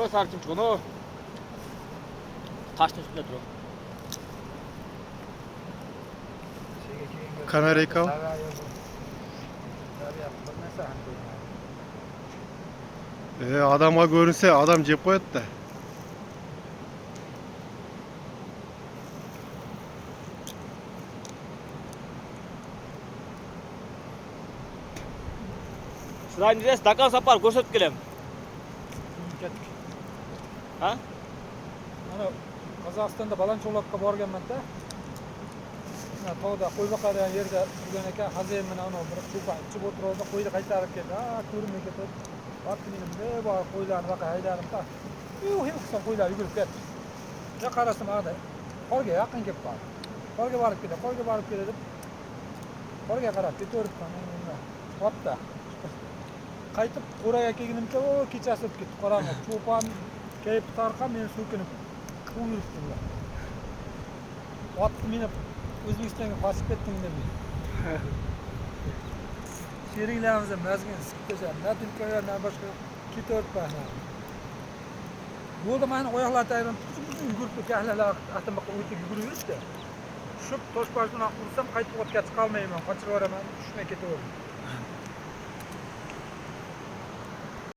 Ой, sarchim chiqin, o. Taşın üstünde dur. Kamerayı kal. Adama görünse adam cep koyat da. Sizlarni neresi Dakar sapar ko'rsatib kelem. Ha? Mana Qozog'istonda Balancho'lakka borganman-da. Mana tog'da qo'y boqadigan yerda turgan ekan, xo'jayin bilan ana bir cho'pan ichib o'tirdi, qo'yni qaytarib keldi. Ko'rinmay ketib, vaqt menimda bor qo'ylarni baqa haydadim-da. Him qilsam qo'ylar yugurib ketdi. Ja qarasam hada qorga yaqin kelib qoldi. Qorga borib keldi deb qorga qarab ketaveribman men. Otda. Qaytib qo'raga kelganimcha kechasi o'tib ketdi. Qorong'i cho'pan kelib tarqab men so'kinib yuribdilar. Otni minib O'zbekistonga qochib ketdim deb. Sheriklarimiz mazgin siqtasa, natilkaga na boshqa ketaveribman. Bo'ldi meni oyoqlar tayyorlanib yugurib ketganlar atamaqa o'tib yugurib yuribdi. Tushib toshbashdan ursam qaytib o'tga chiqa olmayman, qochib yuboraman, tushmay ketaverdim.